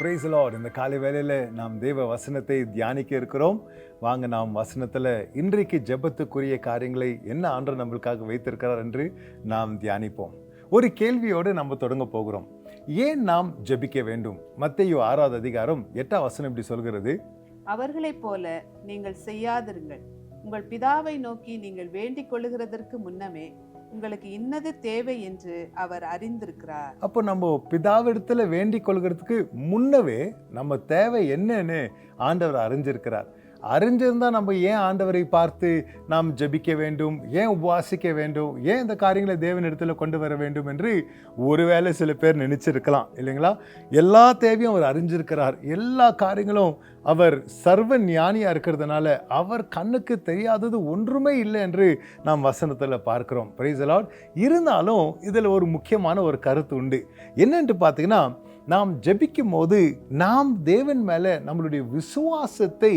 Praise the Lord. இந்த காலை வேளையில் நாம் தேவ வசனத்தை தியானிக்க இருக்கிறோம். வாங்க நாம் வசனத்தில் இன்றைக்கு ஜெபத்துக்குரிய காரியங்களை என்ன ஆண்டவர் நம்மளுக்காக வைத்திருக்கிறார் என்று நாம் தியானிப்போம். ஒரு கேள்வியோடு நம்ம தொடங்க போகிறோம். ஏன் நாம் ஜெபிக்க வேண்டும்? மத்தேயு 6வது அதிகாரம் 8வது வசனம் இப்படி சொல்கிறது: அவர்களைப் போல நீங்கள் செய்யாதிருங்கள். உங்கள் பிதாவை நோக்கி நீங்கள் வேண்டிக் கொள்ளுகிறதற்கு முன்னமே உங்களுக்கு இன்னது தேவை என்று அவர் அறிந்திருக்கிறார். அப்போ நம்ம பிதாவிடத்துல வேண்டிக் கொள்கிறதுக்கு முன்னவே நம்ம தேவை என்னன்னு ஆண்டவர் அறிஞ்சிருக்கிறார். அறிஞ்சிருந்தா நம்ம ஏன் ஆண்டவரை பார்த்து நாம் ஜெபிக்க வேண்டும், ஏன் உபவாசிக்க வேண்டும், ஏன் இந்த காரியங்களை தேவனிடத்துல கொண்டு வர வேண்டும் என்று ஒருவேளை சில பேர் நினைச்சிருக்கலாம் இல்லைங்களா? எல்லா தேவையும் அவர் அறிஞ்சிருக்கிறார். எல்லா காரியங்களும் அவர் சர்வ ஞானியா இருக்கிறதுனால அவர் கண்ணுக்கு தெரியாதது ஒன்றுமே இல்லை என்று நாம் வசனத்தில் பார்க்கிறோம். Praise the Lord. இருந்தாலும் இதில் ஒரு முக்கியமான ஒரு கருத்து உண்டு. என்னென்று பார்த்தீங்கன்னா, நாம் ஜெபிக்கும் போது நாம் தேவன் மேலே நம்மளுடைய விசுவாசத்தை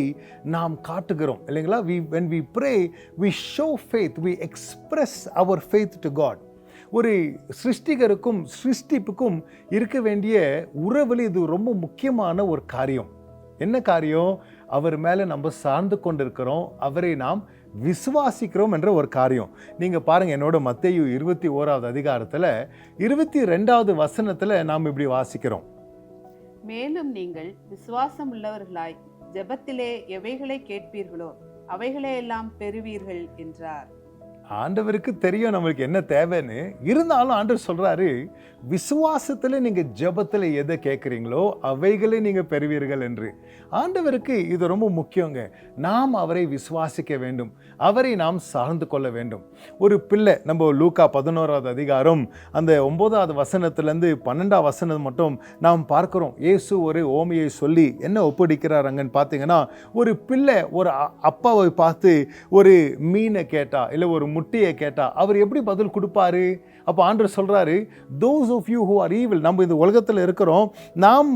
நாம் காட்டுகிறோம் இல்லைங்களா? when we pray we show faith, we express our faith to God. ஒரு சிருஷ்டிகருக்கும் சிருஷ்டிப்புக்கும் இருக்க வேண்டிய உறவில் இது ரொம்ப முக்கியமான ஒரு காரியம். என்ன காரியம்? அவர் மேலே நம்ம சார்ந்து கொண்டிருக்கிறோம், அவரை நாம் விசுவாசிக்கிறோம் என்ற ஒரு காரியம். நீங்கள் பாருங்கள், என்னோட மத்தேயு 21வது அதிகாரத்தில் 22வது வசனத்தில் நாம் இப்படி வாசிக்கிறோம்: மேலும் நீங்கள் விசுவாசம் உள்ளவர்களாய் ஜெபத்திலே எவைகளை கேட்பீர்களோ அவைகளையெல்லாம் பெறுவீர்கள் என்றார். ஆண்டவருக்கு தெரியும் நம்மளுக்கு என்ன தேவைன்னு. இருந்தாலும் ஆண்டவர் சொல்றாரு, விசுவாசத்தில் நீங்கள் ஜெபத்தில் எதை கேட்குறீங்களோ அவைகளை நீங்கள் பெறுவீர்கள் என்று. ஆண்டவருக்கு இது ரொம்ப முக்கியங்க. நாம் அவரை விசுவாசிக்க வேண்டும், அவரை நாம் சார்ந்து கொள்ள வேண்டும். ஒரு பிள்ளை, நம்ம லூக்கா 11வது அதிகாரம் அந்த 9வது வசனத்திலேருந்து 12வது வசனம் மட்டும் நாம் பார்க்கிறோம். இயேசு ஒரு ஓமையை சொல்லி என்ன ஒப்படைக்கிறார் அங்கன்னு பார்த்தீங்கன்னா, ஒரு பிள்ளை ஒரு அப்பாவை பார்த்து ஒரு மீனை கேட்டா இல்லை ஒரு முட்டையை கேட்டா அவர் எப்படி பதில் கொடுப்பாரு? அப்போ ஆண்டவர் சொல்றாரு, those of you who are evil, நம்ம இந்த உலகத்தில் இருக்கிறோம், நாம்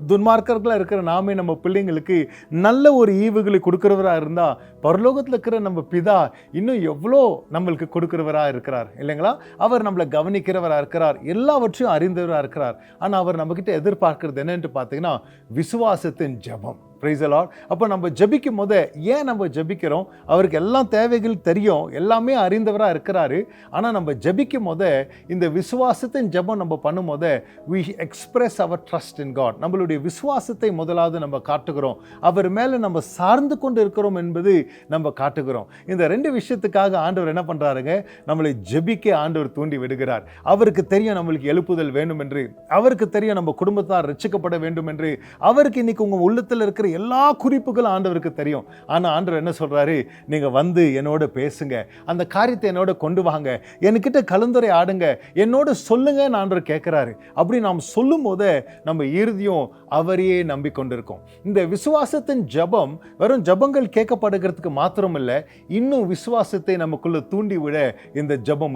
துன்மார்க்கர்களாக இருக்கிற நாமே நம்ம பிள்ளைங்களுக்கு நல்ல ஒரு ஈவுகளை கொடுக்கிறவராக இருந்தால் பரலோகத்தில் இருக்கிற நம்ம பிதா இன்னும் எவ்வளோ நம்மளுக்கு கொடுக்கிறவராக இருக்கிறார் இல்லைங்களா? அவர் நம்மளை கவனிக்கிறவராக இருக்கிறார், எல்லாவற்றையும் அறிந்தவராக இருக்கிறார். ஆனால் அவர் நம்மக்கிட்ட எதிர்பார்க்கிறது என்னன்னு பார்த்தீங்கன்னா, விசுவாசத்தின் ஜெபம். Praise the Lord. அப்போ நம்ம ஜெபிக்கும் போது ஏன் நம்ம ஜெபிக்கிறோம்? அவருக்கு எல்லாம் தேவைகள் தெரியும், எல்லாமே அறிந்தவராக இருக்கிறாரு. ஆனால் நம்ம ஜெபிக்கும் போது இந்த விசுவாசத்தின் ஜெபம் நம்ம பண்ணும் போது we express our trust in God. நம்மளுடைய விசுவாசத்தை முதலாவது நம்ம காட்டுகிறோம், அவர் மேலே நம்ம சார்ந்து கொண்டு இருக்கிறோம் என்பது நம்ம காட்டுகிறோம். இந்த ரெண்டு விஷயத்துக்காக ஆண்டவர் என்ன பண்ணுறாருங்க? நம்மளை ஜெபிக்க ஆண்டவர் தூண்டி விடுகிறார். அவருக்கு தெரியும் நம்மளுக்கு எழுப்புதல் வேண்டும் என்று, அவருக்கு தெரியும் நம்ம குடும்பத்தார் ரட்சிக்கப்பட வேண்டும் என்று, அவருக்கு இன்னைக்கு உங்கள் உள்ளத்தில் இருக்கிற எல்லா குறிப்புகளும் ஆண்டவருக்கு தெரியும். ஆனால் ஆண்டவர் என்ன சொல்றாரு? நீங்க வந்து என்னோட பேசுங்க, அந்த காரியத்தை என்னோட கொண்டு வாங்க, என்கிட்ட கலந்துரை ஆடுங்க, என்னோட சொல்லுங்கன்னு ஆண்டவர் கேட்கிறாரு. அப்படி நாம் சொல்லும் போது நம்ம இறுதியும் அவரையே நம்பிக்கொண்டிருக்கோம். இந்த விசுவாசத்தின் ஜபம் வெறும் ஜபங்கள் கேட்கப்படுகிறதுக்கு மாத்திரம் இல்லை, இன்னும் விசுவாசத்தை நமக்குள்ள தூண்டி விட இந்த ஜபம்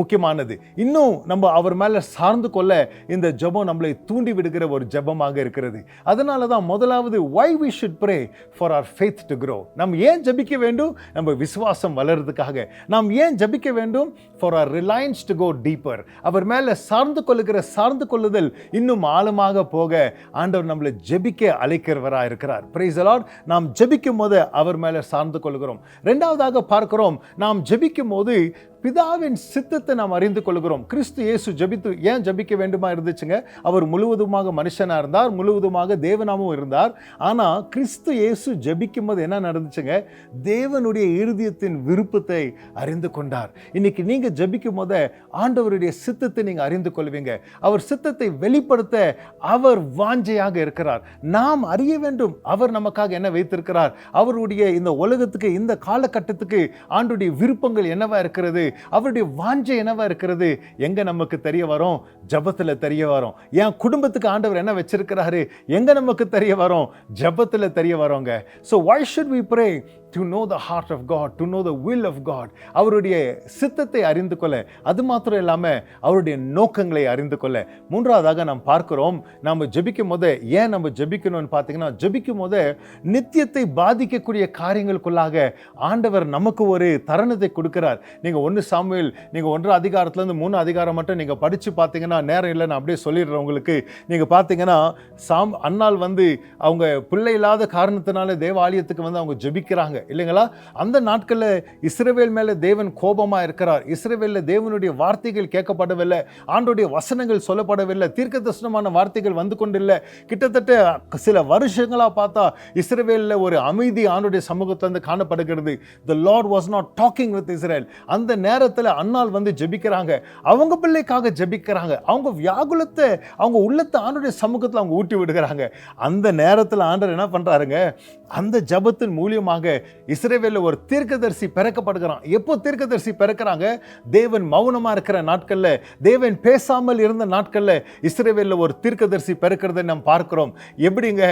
முக்கியமானது. இன்னும் நம்ம அவர் மேல சார்ந்து கொள்ள இந்த ஜபம் நம்மளை தூண்டி விடுகிற ஒரு ஜபமாக இருக்கிறது. அதனால தான் முதலாவது why we should pray for our faith to grow. நாம் ஏன் ஜெபிக்க வேண்டும்? நம்ம விசுவாசம் வளர்றதுக்காக. நாம் ஏன் ஜெபிக்க வேண்டும்? for our reliance to go deeper. அவர் மேல சார்ந்து கொள்ளுதல் இன்னும் ஆழமாக போக ஆண்டவர் நம்மளை ஜெபிக்க அழைக்கிறவராக இருக்கிறார். praise the Lord. நாம் ஜெபிக்கும் போது அவர் மேல சார்ந்து கொள்கிறோம். இரண்டாவதாக பார்க்கிறோம், நாம் ஜெபிக்கும் போது பிதாவின் சித்தத்தை நாம் அறிந்து கொள்கிறோம். கிறிஸ்து இயேசு ஏன் ஜெபிக்க வேண்டுமா இருந்துச்சுங்க? அவர் முழுவதுமாக மனுஷனா இருந்தார், முழுவதுமாக தேவனாகவும் இருந்தார். ஆனா கிறிஸ்து இயேசு ஜெபிக்கும் போது என்ன நடந்துச்சுங்க? தேவனுடைய இருதயத்தின் விருப்பத்தை அறிந்து கொண்டார். இன்னைக்கு நீங்க ஜெபிக்கும் போது ஆண்டவருடைய சித்தத்தை நீங்க அறிந்து கொள்வீங்க. அவர் சித்தத்தை வெளிப்படுத்த அவர் வாஞ்சையாக இருக்கிறார். நாம் அறிய வேண்டும் அவர் நமக்காக என்ன வைத்திருக்கிறார், அவருடைய இந்த உலகத்துக்கு இந்த காலகட்டத்துக்கு ஆண்டுடைய விருப்பங்கள் என்னவா இருக்கிறது, அவருடைய வாஞ்சை என்னவா இருக்கிறது. எங்க நமக்கு தெரிய வரும்? ஜபத்துல தெரிய வரும். என் குடும்பத்துக்கு ஆண்டவர் என்ன வச்சிருக்கிறாரு எங்க நமக்கு தெரிய வரும்? ஜபத்துல தெரிய வரோங்க. So why should we pray? To know the heart of God, to know the will of God. அவருடைய சித்தத்தை அறிந்து கொள்ள, அது மாத்திரம் இல்லாமல் அவருடைய நோக்கங்களை அறிந்து கொள்ள. மூன்றாவதாக நாம் பார்க்கிறோம், நம்ம ஜெபிக்கும் போது ஏன் நம்ம ஜெபிக்கணும்னு பார்த்தீங்கன்னா, ஜெபிக்கும் போது நித்தியத்தை பாதிக்கக்கூடிய காரியங்களுக்குள்ளாக ஆண்டவர் நமக்கு ஒரு தருணத்தை கொடுக்கிறார். நீங்கள் ஒன்று ஒன்று சாமுவேல் நீங்கள் 1 அதிகாரத்துலேருந்து 3 அதிகாரம் மட்டும் நீங்கள் படித்து பார்த்தீங்கன்னா, நேரம் இல்லை நான் அப்படியே சொல்லிடுறேன் உங்களுக்கு. நீங்கள் பார்த்தீங்கன்னா அன்னாள் வந்து அவங்க பிள்ளை இல்லாத காரணத்தினால தேவாலயத்துக்கு வந்து அவங்க ஜெபிக்கிறாங்க இல்லைங்களா. அந்த நாட்களில் இஸ்ரவேல் மேலே தேவன் கோபமாக இருக்கிறார். இஸ்ரவேலில் தேவனுடைய வார்த்தைகள் கேட்கப்படவில்லை, ஆண்டோடைய வசனங்கள் சொல்லப்படவில்லை, தீர்க்கதரிசனமான வார்த்தைகள் வந்து கொண்டில்லை. கிட்டத்தட்ட சில வருஷங்களாக பார்த்தா இஸ்ரவேலில் ஒரு அமைதி ஆண்டோடைய சமூகத்திலிருந்து காணப்படுகிறது. The Lord was not talking with Israel. அந்த நேரத்தில் அன்னாள் வந்து ஜெபிக்கிறாங்க, அவங்க பிள்ளைக்காக ஜெபிக்கிறாங்க, அவங்க வியாகுலத்தை அவங்க உள்ளத்தை ஆண்டோடைய சமூகத்தில் அவங்க ஊட்டி விடுகிறாங்க. அந்த நேரத்தில் ஆண்டவர் என்ன பண்றாருங்க, அந்த ஜெபத்தின் மூலியமாக இஸ்ரவேலில் ஒரு தீர்க்கதரிசி பிறக்கப்படுகிறான். எப்போ தீர்க்கதரிசி பிறக்கிறாங்க? தேவன் மௌனமா இருக்கிற நாட்கள்ல, தேவன் பேசாமல் இருந்த நாட்கள்ல இஸ்ரவேலில் ஒரு தீர்க்கதரிசி பிறக்கிறதை நாம் பார்க்கிறோம். எப்படிங்க?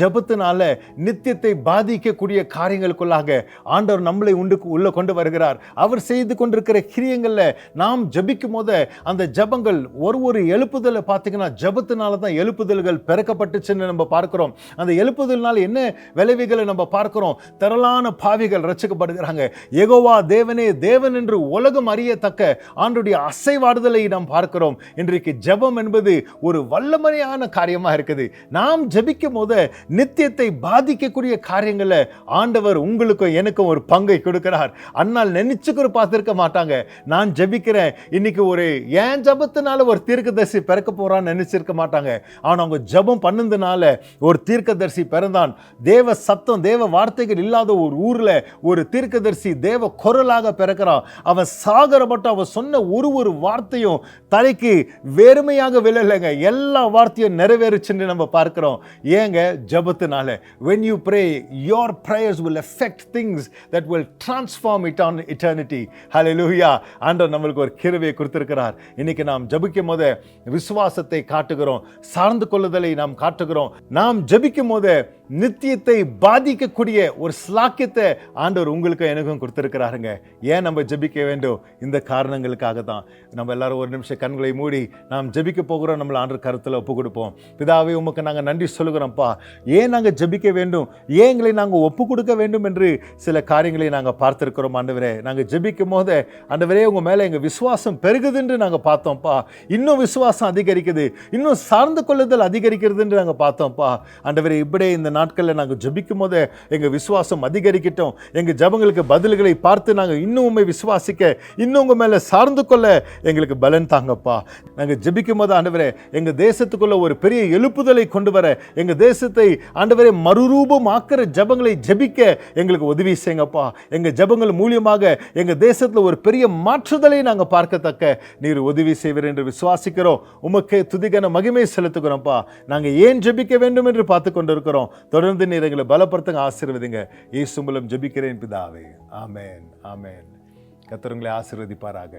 ஜெபத்தினால நித்தியத்தை பாதிக்கக்கூடிய காரியங்களுக்குள்ளாக ஆண்டவர் நம்மளை உள்ள கொண்டு வருகிறார். அவர் செய்து கொண்டிருக்கிற கிரியங்கள்ல நாம் ஜெபிக்கும் போது அந்த ஜெபங்கள் ஒரு எழுப்புதலை பார்த்தீங்கன்னா ஜெபத்தினால தான் எழுப்புதல்கள் பிறக்கப்பட்டுச்சுன்னு நம்ம பார்க்கிறோம். அந்த எழுப்புதல்னால என்ன விளைவுகளை நம்ம பார்க்கிறோம்? திரளான பாவிகள் ரட்சிக்கப்படுகிறாங்க. யெகோவா தேவனே தேவன் என்று உலகம் அறியத்தக்க ஆண்டுடைய அசைவாடுதலை நாம் பார்க்கிறோம். இன்றைக்கு ஜெபம் என்பது ஒரு வல்லமையான காரியமா இருக்குது. நாம் ஜெபிக்கும் போது நித்தியத்தை பாதிக்கக்கூடிய காரியங்களை ஆண்டவர் உங்களுக்கும் எனக்கும் ஒரு பங்கை கொடுக்கிறார். அன்னால் நினைச்சுக்கூட பார்த்திருக்க மாட்டாங்க. நான் ஜெபிக்கிறேன் இன்னைக்கு, ஒரு ஏன் ஜெபத்தினால ஒரு தீர்க்கதரிசி பிறக்க போறான்னு நினைச்சிருக்க மாட்டாங்க. ஆனா அவங்க ஜெபம் பண்ணதுனால ஒரு தீர்க்கதரிசி பிறந்தான். தேவ சத்தம், தேவ வார்த்தைகள் இல்லாத ஒரு ஊர்ல ஒரு தீர்க்கதரிசி தேவ குரலாக பிறக்கிறான். அவன் சாகர மட்டும் அவன் சொன்ன ஒரு வார்த்தையும் தலைக்கு வெறுமையாக விழலைங்க, எல்லா வார்த்தையும் நிறைவேறுச்சுன்னு நம்ம பார்க்கிறோம். ஏங்க? ஜெபத்தினால. when you pray, your prayers will affect things that will transform eternity. hallelujah. ஆண்டவர் நம்மளுக்கு ஒரு கிருபையை கொடுத்திருக்கிறார். இன்னைக்கு நாம் ஜெபிக்கும் போது விசுவாசத்தை காட்டுகிறோம், சார்ந்து கொள்ளுதலை நாம் காட்டுகிறோம். நாம் ஜெபிக்கும் போது நித்தியத்தை பாதிக்கக்கூடிய ஒரு ஸ்லாக்கியத்தை ஆண்டவர் உங்களுக்கு எனக்கும் கொடுத்திருக்கிறாருங்க. ஏன் நம்ம ஜெபிக்க வேண்டும்? இந்த காரணங்களுக்காக தான். நம்ம எல்லாரும் ஒரு நிமிஷம் கண்களை மூடி நாம் ஜெபிக்க போகிறோம். நம்மளை ஆண்டவர் கருத்தில் ஒப்பு கொடுப்போம். பிதாவே, உமக்கு நாங்கள் நன்றி சொல்லுகிறோம்ப்பா. ஏன் நாங்கள் ஜெபிக்க வேண்டும், ஏன் எங்களை நாங்கள் ஒப்பு கொடுக்க வேண்டும் என்று சில காரியங்களை நாங்கள் பார்த்திருக்கிறோம். ஆண்டவரே, நாங்கள் ஜெபிக்கும் போது ஆண்டவரே உங்கள் மேலே எங்கள் விசுவாசம் பெருகுது என்று நாங்கள் பார்த்தோம்ப்பா. இன்னும் விசுவாசம் அதிகரிக்குது, இன்னும் சார்ந்து கொள்ளுதல் அதிகரிக்கிறது என்று நாங்கள் பார்த்தோம்ப்பா. ஆண்டவரே, இப்படியே இந்த நாட்களில் நாங்கள் ஜெபிக்கும் போது எங்கள் விசுவாசம் அதிகரிக்கட்டும். எங்கள் ஜெபங்களுக்கு பதில்களை பார்த்து நாங்கள் இன்னும் உண்மை விசுவாசிக்க, இன்னும் உங்கள் மேலே சார்ந்து கொள்ள எங்களுக்கு பலன் தாங்கப்பா. நாங்கள் ஜெபிக்கும் போது ஆண்டவரே எங்கள் தேசத்துக்குள்ள ஒரு பெரிய எழுப்புதலை கொண்டு வர, எங்கள் தேசத்தை ஆண்டவரே மறுரூபம் ஆக்கிற ஜெபங்களை ஜெபிக்க எங்களுக்கு உதவி செய்யுங்கப்பா. எங்கள் ஜெபங்கள் மூலியமாக எங்கள் தேசத்தில் ஒரு பெரிய மாற்றுதலை நாங்கள் பார்க்கத்தக்க நீர் உதவி செய்வீர் என்று விசுவாசிக்கிறோம். உமக்கே துதிகன மகிமை செலுத்துகிறோம்ப்பா. நாங்கள் ஏன் ஜெபிக்க வேண்டும் என்று பார்த்து கொண்டிருக்கிறோம். தொடர்ந்து நீர் எங்களை பலப்படுத்துங்க, ஆசீர்வதிங்க. இயேசு மூலம் ஜெபிக்கிறேன் பிதாவே. ஆமென், ஆமென். கர்த்தர் உங்களை ஆசீர்வதிப்பாராக.